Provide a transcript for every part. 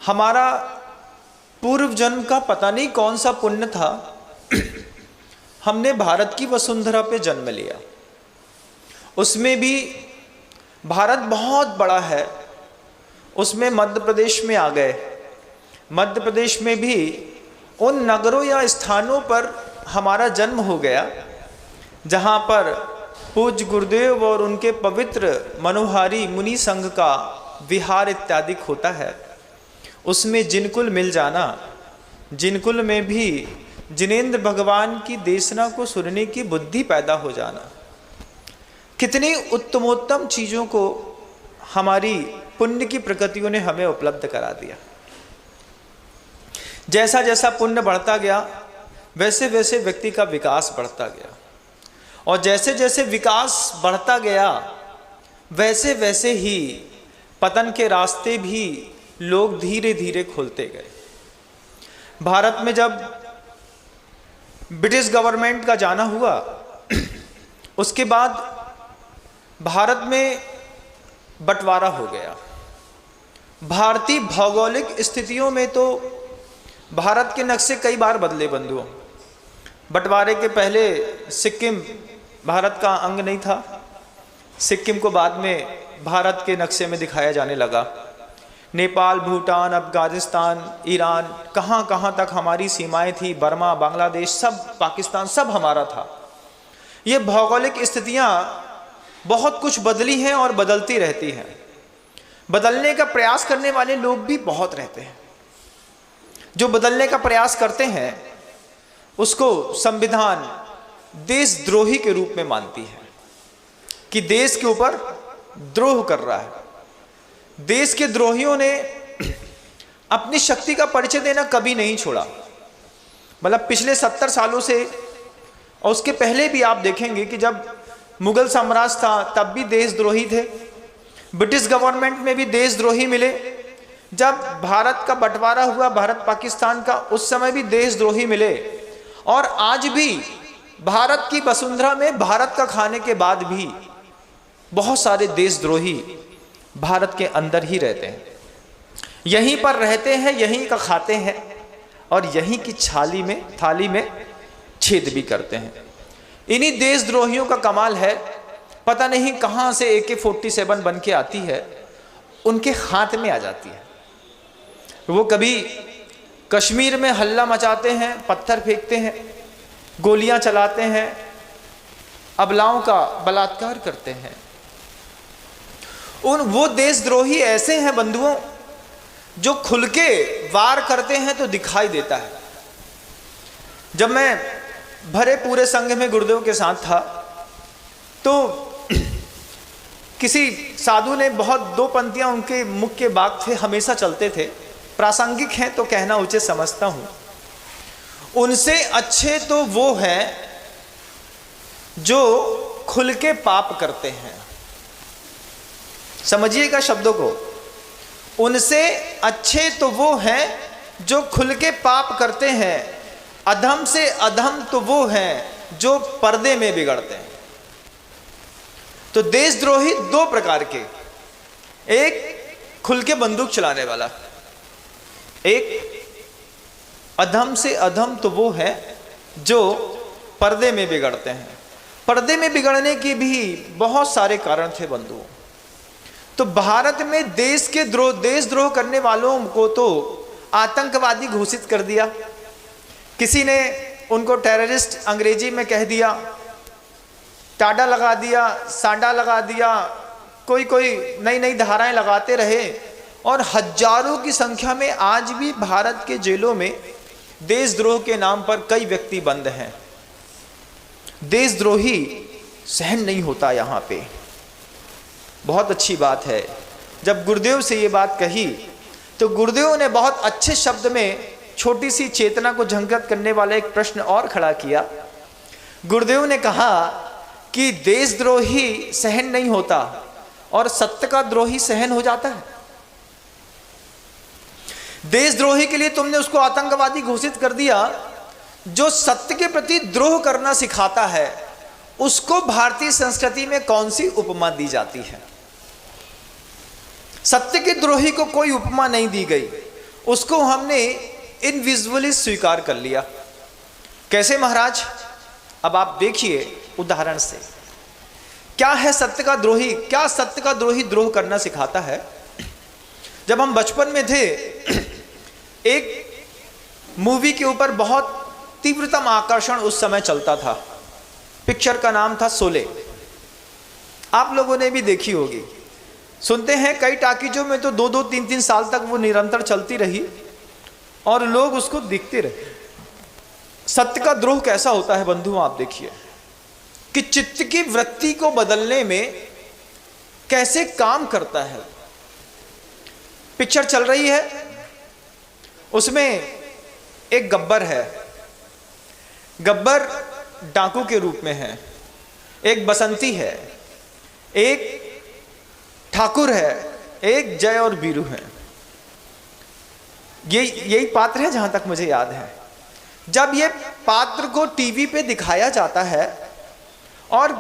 हमारा पूर्व जन्म का पता नहीं कौन सा पुण्य था, हमने भारत की वसुंधरा पे जन्म लिया। उसमें भी भारत बहुत बड़ा है, उसमें मध्य प्रदेश में आ गए। मध्य प्रदेश में भी उन नगरों या स्थानों पर हमारा जन्म हो गया जहाँ पर पूज्य गुरुदेव और उनके पवित्र मनोहारी मुनि संघ का विहार इत्यादि होता है। उसमें जिनकुल मिल जाना, जिनकुल में भी जिनेंद्र भगवान की देशना को सुनने की बुद्धि पैदा हो जाना, कितनी उत्तमोत्तम चीज़ों को हमारी पुण्य की प्रकृतियों ने हमें उपलब्ध करा दिया। जैसा जैसा पुण्य बढ़ता गया वैसे वैसे व्यक्ति का विकास बढ़ता गया, और जैसे जैसे विकास बढ़ता गया वैसे वैसे ही पतन के रास्ते भी लोग धीरे धीरे खोलते गए। भारत में जब ब्रिटिश गवर्नमेंट का जाना हुआ, उसके बाद भारत में बंटवारा हो गया। भारतीय भौगोलिक स्थितियों में तो भारत के नक्शे कई बार बदले बंधुओं। बंटवारे के पहले सिक्किम भारत का अंग नहीं था, सिक्किम को बाद में भारत के नक्शे में दिखाया जाने लगा। नेपाल, भूटान, अफगानिस्तान, ईरान, कहाँ कहाँ तक हमारी सीमाएं थी, बर्मा, बांग्लादेश, सब, पाकिस्तान, सब हमारा था। ये भौगोलिक स्थितियाँ बहुत कुछ बदली हैं और बदलती रहती हैं। बदलने का प्रयास करने वाले लोग भी बहुत रहते हैं। जो बदलने का प्रयास करते हैं उसको संविधान देशद्रोही के रूप में मानती है कि देश के ऊपर द्रोह कर रहा है। देश के द्रोहियों ने अपनी शक्ति का परिचय देना कभी नहीं छोड़ा। मतलब पिछले 70 सालों से, और उसके पहले भी आप देखेंगे कि जब मुगल साम्राज्य था तब भी देशद्रोही थे, ब्रिटिश गवर्नमेंट में भी देशद्रोही मिले, जब भारत का बंटवारा हुआ भारत पाकिस्तान का उस समय भी देशद्रोही मिले, और आज भी भारत की वसुंधरा में भारत का खाने के बाद भी बहुत सारे देशद्रोही भारत के अंदर ही रहते हैं, यहीं पर रहते हैं, यहीं का खाते हैं और यहीं की थाली में छेद भी करते हैं। इन्हीं देशद्रोहियों का कमाल है, पता नहीं कहाँ से AK-47 बन के आती है, उनके हाथ में आ जाती है। वो कभी कश्मीर में हल्ला मचाते हैं, पत्थर फेंकते हैं, गोलियां चलाते हैं, अबलाओं का बलात्कार करते हैं। वो देशद्रोही ऐसे हैं बंधुओं, जो खुल के वार करते हैं तो दिखाई देता है। जब मैं भरे पूरे संघ में गुरुदेव के साथ था तो किसी साधु ने बहुत 2 पंक्तियां उनके मुख के बाग थे, हमेशा चलते थे, प्रासंगिक हैं तो कहना उचित समझता हूं। उनसे अच्छे तो वो हैं जो खुल के पाप करते हैं। समझिएगा शब्दों को, उनसे अच्छे तो वो हैं जो खुल के पाप करते हैं, अधम से अधम तो वो हैं जो पर्दे में बिगड़ते हैं। तो देशद्रोही 2 प्रकार के, एक खुल के बंदूक चलाने वाला, एक अधम से अधम तो वो है जो पर्दे में बिगड़ते हैं। पर्दे में बिगड़ने के भी बहुत सारे कारण थे बंधुओं। तो भारत में देशद्रोह करने वालों को तो आतंकवादी घोषित कर दिया, किसी ने उनको टेररिस्ट अंग्रेजी में कह दिया, टाडा लगा दिया, सांडा लगा दिया, कोई नई नई धाराएं लगाते रहे, और हजारों की संख्या में आज भी भारत के जेलों में देशद्रोह के नाम पर कई व्यक्ति बंद हैं। देशद्रोही सहन नहीं होता यहाँ पे। बहुत अच्छी बात है, जब गुरुदेव से ये बात कही तो गुरुदेव ने बहुत अच्छे शब्द में छोटी सी चेतना को झंझट करने वाला एक प्रश्न और खड़ा किया। गुरुदेव ने कहा कि देशद्रोही सहन नहीं होता और सत्य का द्रोही सहन हो जाता है। देशद्रोही के लिए तुमने उसको आतंकवादी घोषित कर दिया, जो सत्य के प्रति द्रोह करना सिखाता है उसको भारतीय संस्कृति में कौन सी उपमा दी जाती है? सत्य के द्रोही को कोई उपमा नहीं दी गई, उसको हमने इनविजुअली स्वीकार कर लिया। कैसे महाराज? अब आप देखिए उदाहरण से, क्या है सत्य का द्रोही? क्या सत्य का द्रोही द्रोह करना सिखाता है? जब हम बचपन में थे, एक मूवी के ऊपर बहुत तीव्रतम आकर्षण उस समय चलता था। पिक्चर का नाम था शोले। आप लोगों ने भी देखी होगी। सुनते हैं कई टाकीजों में तो 2-2, 3-3 साल तक वो निरंतर चलती रही और लोग उसको देखते रहे। सत्य का द्रोह कैसा होता है बंधुओं, आप देखिए कि चित्त की वृत्ति को बदलने में कैसे काम करता है। पिक्चर चल रही है, उसमें एक गब्बर है, गब्बर डाकू के रूप में है, एक बसंती है, एक ठाकुर है, एक जय और बीरू है। यही पात्र है जहां तक मुझे याद है। जब ये पात्र को टीवी पे दिखाया जाता है और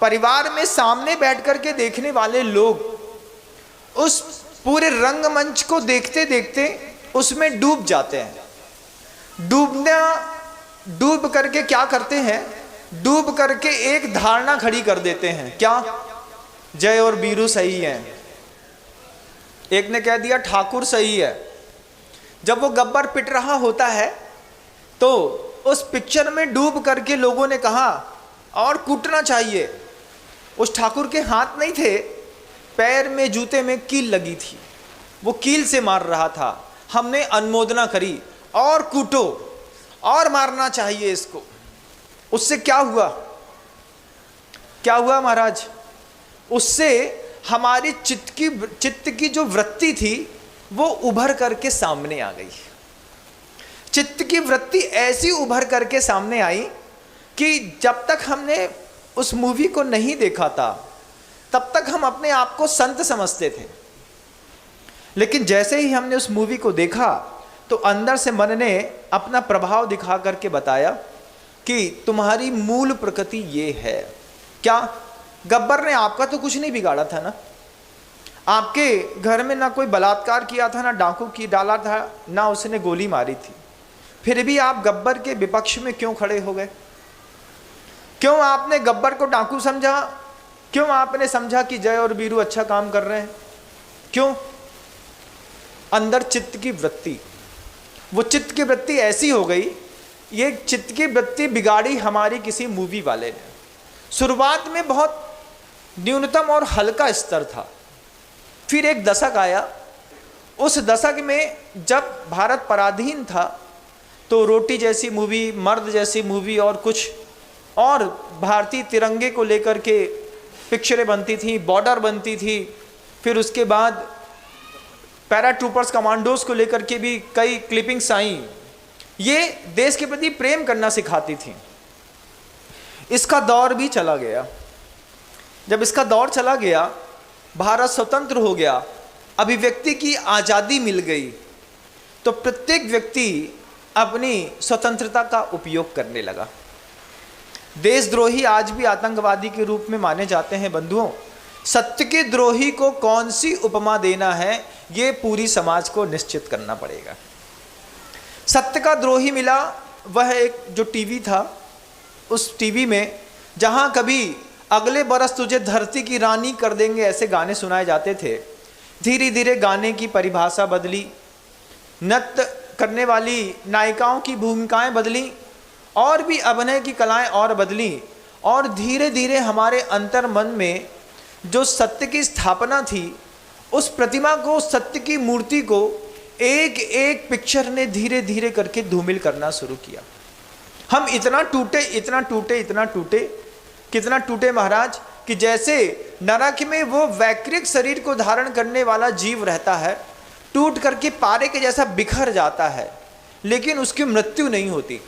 परिवार में सामने बैठ करके देखने वाले लोग उस पूरे रंगमंच को देखते देखते उसमें डूब जाते हैं। डूब करके क्या करते हैं? डूब करके एक धारणा खड़ी कर देते हैं। क्या? जय और बीरू सही है। एक ने कह दिया ठाकुर सही है। जब वो गब्बर पिट रहा होता है तो उस पिक्चर में डूब करके लोगों ने कहा और कूटना चाहिए। उस ठाकुर के हाथ नहीं थे, पैर में जूते में कील लगी थी, वो कील से मार रहा था। हमने अनुमोदना करी और कूटो और मारना चाहिए इसको। उससे क्या हुआ? क्या हुआ महाराज? उससे हमारी चित्त की जो वृत्ति थी वो उभर करके सामने आ गई। चित्त की वृत्ति ऐसी उभर करके सामने आई कि जब तक हमने उस मूवी को नहीं देखा था तब तक हम अपने आप को संत समझते थे, लेकिन जैसे ही हमने उस मूवी को देखा तो अंदर से मन ने अपना प्रभाव दिखा करके बताया कि तुम्हारी मूल प्रकृति ये है। क्या? गब्बर ने आपका तो कुछ नहीं बिगाड़ा था ना, आपके घर में ना कोई बलात्कार किया था, ना डाकू की डाला था, ना उसने गोली मारी थी, फिर भी आप गब्बर के विपक्ष में क्यों खड़े हो गए? क्यों आपने गब्बर को डाकू समझा? क्यों आपने समझा कि जय और बीरू अच्छा काम कर रहे हैं? क्यों? अंदर चित्त की वृत्ति, वो चित्त की वृत्ति ऐसी हो गई। ये चित्त की वृत्ति बिगाड़ी हमारी किसी मूवी वाले ने। शुरुआत में बहुत न्यूनतम और हल्का स्तर था, फिर एक दशक आया। उस दशक में जब भारत पराधीन था तो रोटी जैसी मूवी, मर्द जैसी मूवी और कुछ और भारतीय तिरंगे को लेकर के पिक्चरें बनती थी, बॉर्डर बनती थी। फिर उसके बाद पैराट्रूपर्स कमांडोज को लेकर के भी कई क्लिपिंग्स आई। ये देश के प्रति प्रेम करना सिखाती थी। इसका दौर भी चला गया। जब इसका दौर चला गया, भारत स्वतंत्र हो गया, अभिव्यक्ति की आज़ादी मिल गई, तो प्रत्येक व्यक्ति अपनी स्वतंत्रता का उपयोग करने लगा। देशद्रोही आज भी आतंकवादी के रूप में माने जाते हैं बंधुओं। सत्य के द्रोही को कौन सी उपमा देना है, ये पूरी समाज को निश्चित करना पड़ेगा। सत्य का द्रोही मिला वह एक जो टीवी था, उस टीवी में जहां कभी अगले बरस तुझे धरती की रानी कर देंगे ऐसे गाने सुनाए जाते थे, धीरे धीरे गाने की परिभाषा बदली, नृत्य करने वाली नायिकाओं की भूमिकाएं बदली और भी अभिनय की कलाएं और बदली, और धीरे धीरे हमारे अंतर मन में जो सत्य की स्थापना थी, उस प्रतिमा को, उस सत्य की मूर्ति को एक एक पिक्चर ने धीरे धीरे करके धूमिल करना शुरू किया। हम इतना टूटे, इतना टूटे, इतना टूटे, कितना टूटे महाराज कि जैसे नरक में वो वैकृत शरीर को धारण करने वाला जीव रहता है, टूट करके पारे के जैसा बिखर जाता है, लेकिन उसकी मृत्यु नहीं होती।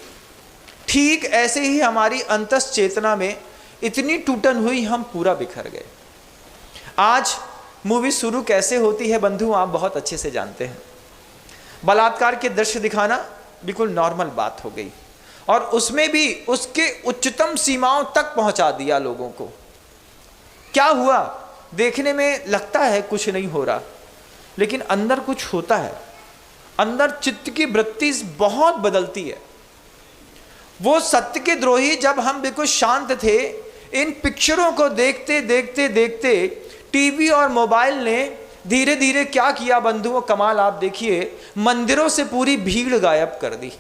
ठीक ऐसे ही हमारी अंतस चेतना में इतनी टूटन हुई, हम पूरा बिखर गए। आज मूवी शुरू कैसे होती है बंधु, आप बहुत अच्छे से जानते हैं। बलात्कार के दृश्य दिखाना बिल्कुल नॉर्मल बात हो गई, और उसमें भी उसके उच्चतम सीमाओं तक पहुंचा दिया लोगों को। क्या हुआ? देखने में लगता है कुछ नहीं हो रहा, लेकिन अंदर कुछ होता है। अंदर चित्त की वृत्ति बहुत बदलती है। वो सत्य के द्रोही जब हम बिल्कुल शांत थे, इन पिक्चरों को देखते देखते देखते टीवी और मोबाइल ने धीरे धीरे क्या किया बंधुओं, कमाल आप देखिए, मंदिरों से पूरी भीड़ गायब कर दी।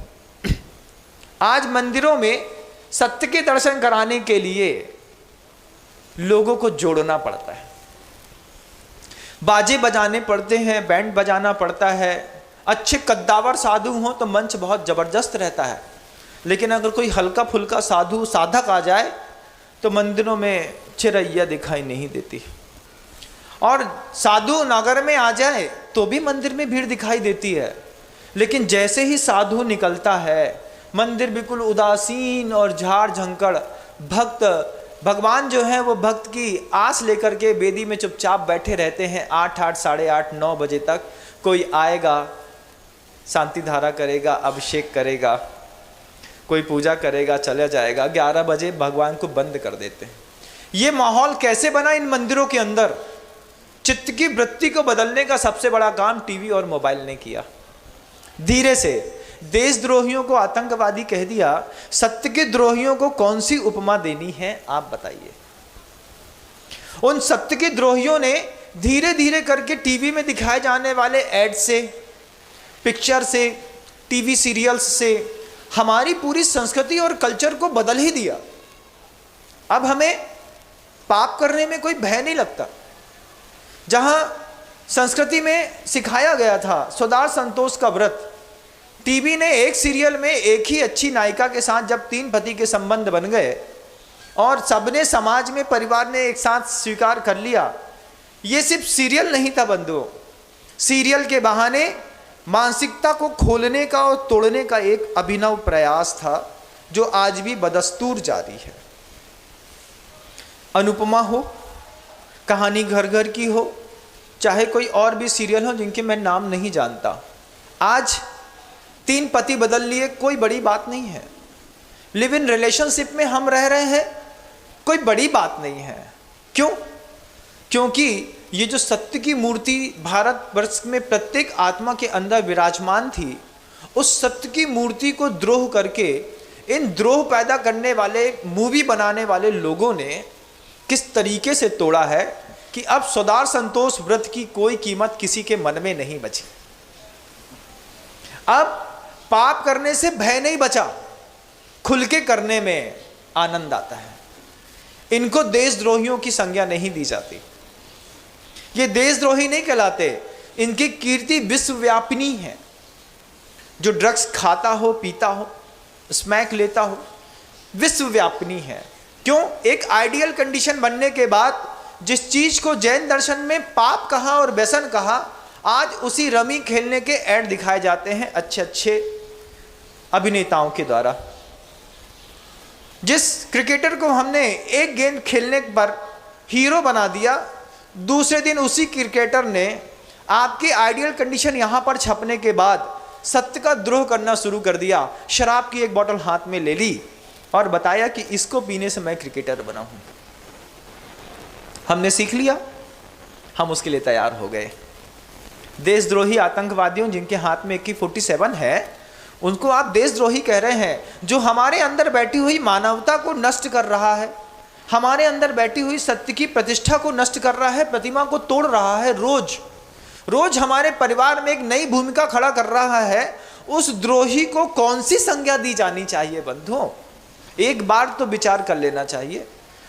आज मंदिरों में सत्य के दर्शन कराने के लिए लोगों को जोड़ना पड़ता है, बाजे बजाने पड़ते हैं, बैंड बजाना पड़ता है। अच्छे कद्दावर साधु हों तो मंच बहुत जबरदस्त रहता है, लेकिन अगर कोई हल्का फुल्का साधु साधक आ जाए तो मंदिरों में चिरैया दिखाई नहीं देती, और साधु नगर में आ जाए तो भी मंदिर में भीड़ दिखाई देती है। लेकिन जैसे ही साधु निकलता है, मंदिर बिल्कुल उदासीन और झाड़ झंकड़, भक्त भगवान जो है वो भक्त की आस लेकर के वेदी में चुपचाप बैठे रहते हैं। 8 साढ़े 8 9 बजे तक कोई आएगा, शांति धारा करेगा, अभिषेक करेगा, कोई पूजा करेगा, चला जाएगा। 11 बजे भगवान को बंद कर देते हैं। ये माहौल कैसे बना इन मंदिरों के अंदर? चित्त की वृत्ति को बदलने का सबसे बड़ा काम टीवी और मोबाइल ने किया। धीरे से देशद्रोहियों को आतंकवादी कह दिया। सत्य के द्रोहियों को कौन सी उपमा देनी है आप बताइए? उन सत्य के द्रोहियों ने धीरे धीरे करके टीवी में दिखाए जाने वाले एड से, पिक्चर से, टीवी सीरियल्स से हमारी पूरी संस्कृति और कल्चर को बदल ही दिया। अब हमें पाप करने में कोई भय नहीं लगता। जहां संस्कृति में सिखाया गया था स्वदार संतोष का व्रत, टीवी ने एक सीरियल में एक ही अच्छी नायिका के साथ जब 3 पति के संबंध बन गए और सबने समाज में, परिवार ने एक साथ स्वीकार कर लिया। ये सिर्फ सीरियल नहीं था बंधुओं, सीरियल के बहाने मानसिकता को खोलने का और तोड़ने का एक अभिनव प्रयास था जो आज भी बदस्तूर जारी है। अनुपमा हो, कहानी घर घर की हो, चाहे कोई और भी सीरियल हो जिनके मैं नाम नहीं जानता, आज 3 पति बदल लिए, कोई बड़ी बात नहीं है। लिव इन रिलेशनशिप में हम रह रहे हैं, कोई बड़ी बात नहीं है। क्यों? क्योंकि ये जो सत्य की मूर्ति भारतवर्ष में प्रत्येक आत्मा के अंदर विराजमान थी, उस सत्य की मूर्ति को द्रोह करके इन द्रोह पैदा करने वाले, मूवी बनाने वाले लोगों ने किस तरीके से तोड़ा है कि अब स्वदार संतोष व्रत की कोई कीमत किसी के मन में नहीं बची। अब पाप करने से भय नहीं बचा, खुल के करने में आनंद आता है। इनको देशद्रोहियों की संज्ञा नहीं दी जाती। ये देशद्रोही नहीं कहलाते, इनकी कीर्ति विश्वव्यापिनी है। जो ड्रग्स खाता हो, पीता हो, स्मैक लेता हो, विश्वव्यापिनी है। क्यों? एक आइडियल कंडीशन बनने के बाद जिस चीज को जैन दर्शन में पाप कहा और व्यसन कहा, आज उसी रमी खेलने के ऐड दिखाए जाते हैं अच्छे अच्छे अभिनेताओं के द्वारा। जिस क्रिकेटर को हमने एक गेंद खेलने पर हीरो बना दिया, दूसरे दिन उसी क्रिकेटर ने आपकी आइडियल कंडीशन यहां पर छपने के बाद सत्य का द्रोह करना शुरू कर दिया। शराब की एक बोतल हाथ में ले ली और बताया कि इसको पीने से मैं क्रिकेटर बना हूं। हमने सीख लिया, हम उसके लिए तैयार हो गए। देशद्रोही आतंकवादियों जिनके हाथ में AK-47 है, उनको आप देशद्रोही कह रहे हैं। जो हमारे अंदर बैठी हुई मानवता को नष्ट कर रहा है, हमारे अंदर बैठी हुई सत्य की प्रतिष्ठा को नष्ट कर रहा है, प्रतिमा को तोड़ रहा है, रोज रोज हमारे परिवार में एक नई भूमिका खड़ा कर रहा है, उस द्रोही को कौन सी संज्ञा दी जानी चाहिए बंधुओं? एक बार तो विचार कर लेना चाहिए।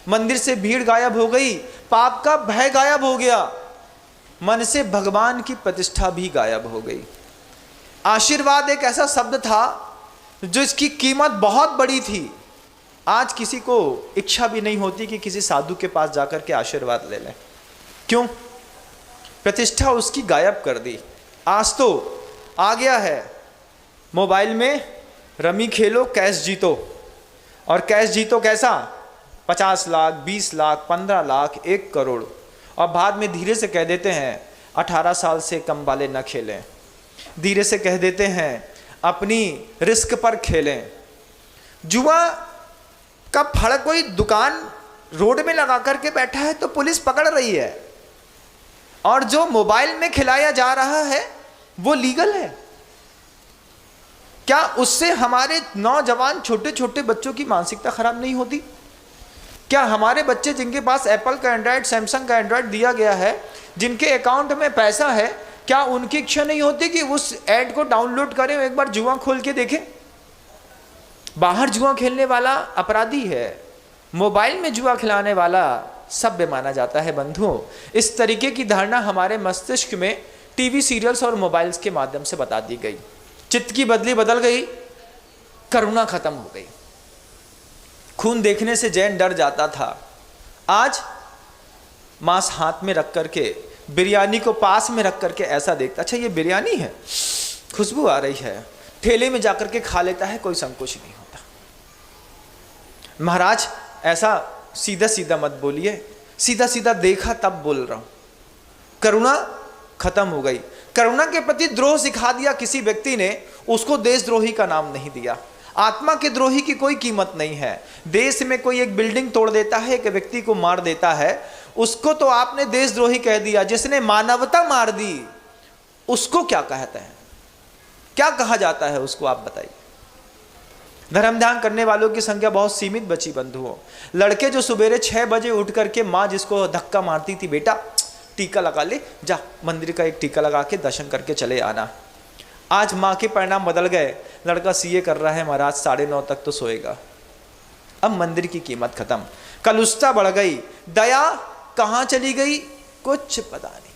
मंदिर से भीड़ गायब हो गई, पाप का भय गायब हो गया, मन से भगवान की प्रतिष्ठा भी गायब हो गई। आशीर्वाद एक ऐसा शब्द था जो इसकी कीमत बहुत बड़ी थी। आज किसी को इच्छा भी नहीं होती कि किसी साधु के पास जाकर के आशीर्वाद ले लें। क्यों? प्रतिष्ठा उसकी गायब कर दी। आज तो आ गया है मोबाइल में रमी खेलो, कैश जीतो, और कैश जीतो कैसा? 50 लाख, 20 लाख, 15 लाख, 1 करोड़, और बाद में धीरे से कह देते हैं 18 साल से कम वाले न खेलें, धीरे से कह देते हैं अपनी रिस्क पर खेलें। जुआ का फड़ कोई दुकान रोड में लगा करके बैठा है तो पुलिस पकड़ रही है, और जो मोबाइल में खिलाया जा रहा है वो लीगल है। क्या उससे हमारे नौजवान छोटे छोटे बच्चों की मानसिकता खराब नहीं होती? क्या हमारे बच्चे जिनके पास एप्पल का एंड्रॉयड, सैमसंग का एंड्रॉयड दिया गया है, जिनके अकाउंट में पैसा है, क्या उनकी इच्छा नहीं होती कि उस ऐड को डाउनलोड करें, एक बार जुआ खोल के देखें? बाहर जुआ खेलने वाला अपराधी है, मोबाइल में जुआ खिलाने वाला सभ्य माना जाता है। बंधुओं, इस तरीके की धारणा हमारे मस्तिष्क में टीवी सीरियल्स और मोबाइल्स के माध्यम से बता दी गई। चित्त की बदली बदल गई, करुणा खत्म हो गई। खून देखने से जैन डर जाता था, आज मांस हाथ में रख करके, बिरयानी को पास में रख करके ऐसा देखता, अच्छा ये बिरयानी है, खुशबू आ रही है, ठेले में जाकर के खा लेता है, कोई संकोच नहीं होता। महाराज ऐसा सीधा सीधा मत बोलिए, सीधा सीधा देखा तब बोल रहा हूं। करुणा खत्म हो गई। करुणा के प्रति द्रोह सिखा दिया किसी व्यक्ति ने, उसको देशद्रोही का नाम नहीं दिया। आत्मा के द्रोही की कोई कीमत नहीं है। देश में कोई एक बिल्डिंग तोड़ देता है, एक व्यक्ति को मार देता है, उसको तो आपने देशद्रोही कह दिया। जिसने मानवता मार दी उसको क्या कहते हैं, क्या कहा जाता है उसको, आप बताइए। धर्म ध्यान करने वालों की संख्या बहुत सीमित बची बंधुओं। लड़के जो सुबेरे 6 बजे उठ करके माँ जिसको धक्का मारती थी, बेटा टीका लगा ले, जा मंदिर का एक टीका लगा के दर्शन करके चले आना, आज माँ के परिणाम बदल गए। लड़का सीए कर रहा है महाराज, 9:30 तक तो सोएगा। अब मंदिर की कीमत खत्म, कलुषता बढ़ गई, दया कहाँ चली गई, कुछ पता नहीं।